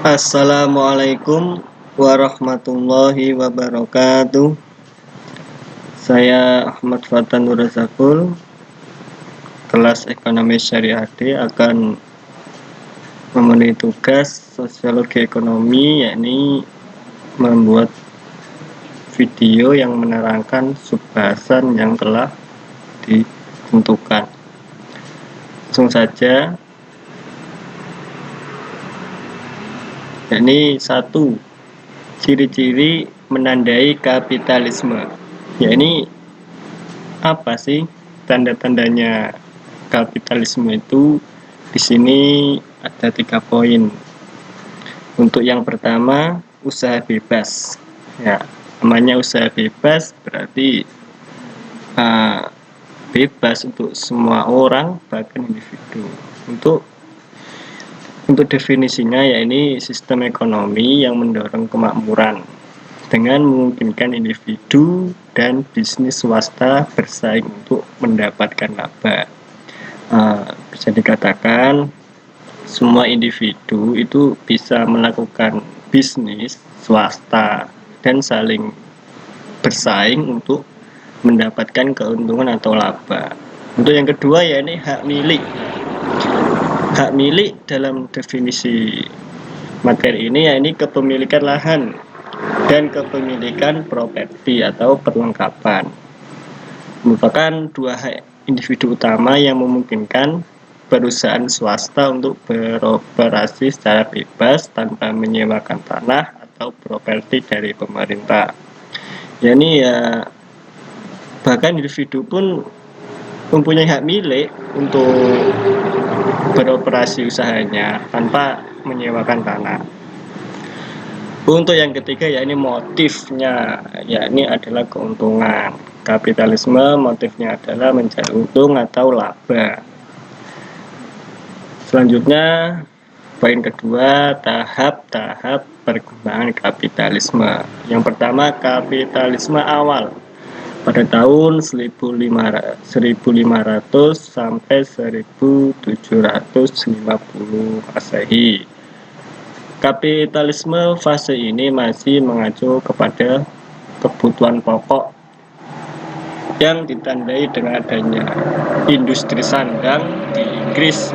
Assalamualaikum warahmatullahi wabarakatuh. Saya Ahmad Fatan Nurazakul, kelas Ekonomi Syariah D akan memenuhi tugas Sosiologi Ekonomi, yakni membuat video yang menerangkan subbahasan yang telah ditentukan. Langsung saja. Yakni 1. Ciri-ciri menandai kapitalisme. Yakni apa sih tanda-tandanya kapitalisme itu? Di sini ada 3 poin. Untuk yang pertama, usaha bebas. Ya, namanya usaha bebas berarti bebas untuk semua orang, bahkan individu. Untuk definisinya, yakni sistem ekonomi yang mendorong kemakmuran dengan memungkinkan individu dan bisnis swasta bersaing untuk mendapatkan laba. Bisa dikatakan semua individu itu bisa melakukan bisnis swasta dan saling bersaing untuk mendapatkan keuntungan atau laba. Untuk yang kedua, yakni hak milik. Hak milik dalam definisi materi ini yakni kepemilikan lahan dan kepemilikan properti atau perlengkapan. Merupakan 2 hak individu utama yang memungkinkan perusahaan swasta untuk beroperasi secara bebas tanpa menyewakan tanah atau properti dari pemerintah. Yakni bahkan individu pun mempunyai hak milik untuk beroperasi usahanya tanpa menyewakan tanah. Untuk yang ketiga, yakni motifnya, yakni adalah keuntungan. Kapitalisme motifnya adalah mencari untung atau laba. Selanjutnya, poin kedua, tahap-tahap perkembangan kapitalisme. Yang pertama, kapitalisme awal pada tahun 1500 sampai 1750 Masehi. Kapitalisme fase ini masih mengacu kepada kebutuhan pokok yang ditandai dengan adanya industri sandang di Inggris,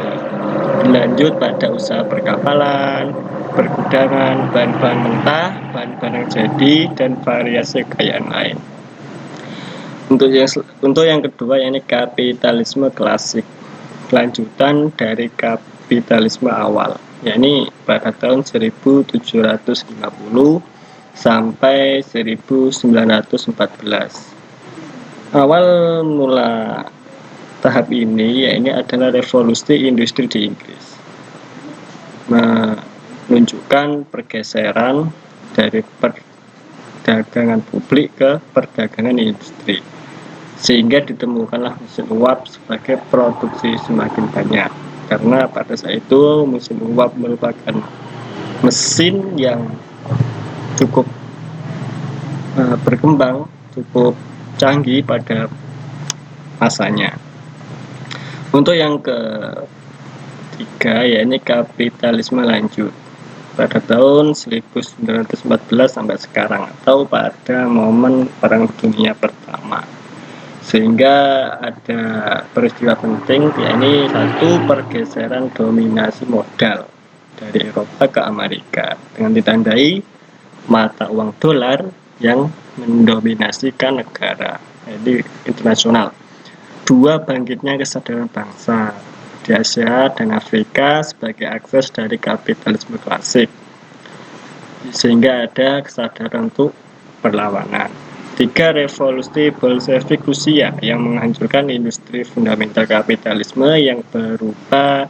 berlanjut pada usaha perkapalan, pergudangan, bahan-bahan mentah, bahan-bahan yang jadi, dan variasi kekayaan lain. Untuk yang kedua, yakni kapitalisme klasik, kelanjutan dari kapitalisme awal, yakni pada tahun 1750 sampai 1914. Awal mula tahap ini yakni adalah revolusi industri di Inggris, menunjukkan pergeseran dari perdagangan publik ke perdagangan industri, sehingga ditemukanlah mesin uap sebagai produksi semakin banyak. Karena pada saat itu mesin uap merupakan mesin yang cukup berkembang, cukup canggih pada masanya. Untuk yang ketiga, yakni kapitalisme lanjut pada tahun 1914 sampai sekarang, atau pada momen Perang Dunia Pertama. Sehingga ada peristiwa penting, yakni 1, pergeseran dominasi modal dari Eropa ke Amerika dengan ditandai mata uang dolar yang mendominasikan negara, jadi internasional. 2, bangkitnya kesadaran bangsa di Asia dan Afrika sebagai akses dari kapitalisme klasik, sehingga ada kesadaran untuk perlawanan. 3, revolusi Bolshevik Rusia yang menghancurkan industri fundamental kapitalisme yang berupa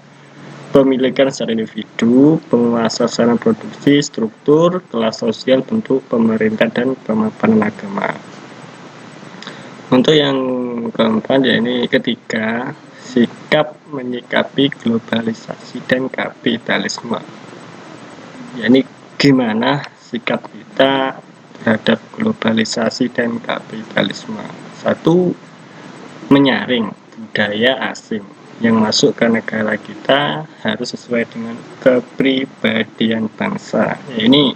pemilikan secara individu, penguasa secara produksi, struktur, kelas sosial, bentuk pemerintah, dan pemaparan agama. Untuk yang keempat, yakni ketiga, sikap menyikapi globalisasi dan kapitalisme. Yakni gimana sikap kita terhadap globalisasi dan kapitalisme. 1, menyaring budaya asing, yang masuk ke negara kita harus sesuai dengan kepribadian bangsa. Ya, ini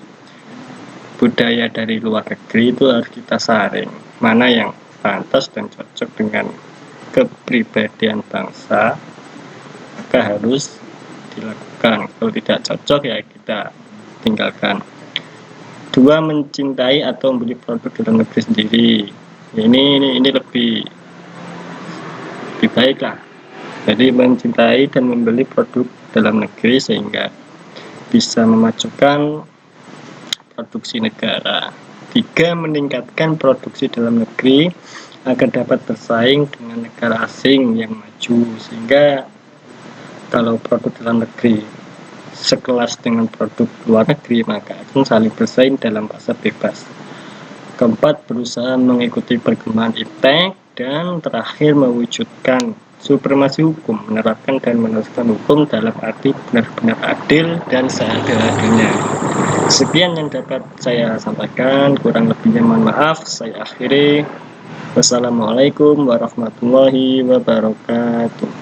budaya dari luar negeri itu harus kita saring, mana yang pantas dan cocok dengan kepribadian bangsa, maka harus dilakukan. Kalau tidak cocok ya kita tinggalkan. 2. Mencintai atau membeli produk dalam negeri sendiri. Ini lebih baik lah. Jadi mencintai dan membeli produk dalam negeri sehingga bisa memajukan produksi negara. 3. Meningkatkan produksi dalam negeri agar dapat bersaing dengan negara asing yang maju, sehingga kalau produk dalam negeri sekelas dengan produk luar negeri maka akan saling bersaing dalam pasar bebas. 4. Berusaha mengikuti perkembangan iptek. Dan terakhir, mewujudkan supremasi hukum, menerapkan dan meneruskan hukum dalam arti benar-benar adil dan seadil-adilnya. Sekian yang dapat saya sampaikan, kurang lebihnya mohon maaf. Saya akhiri. Wassalamualaikum warahmatullahi wabarakatuh.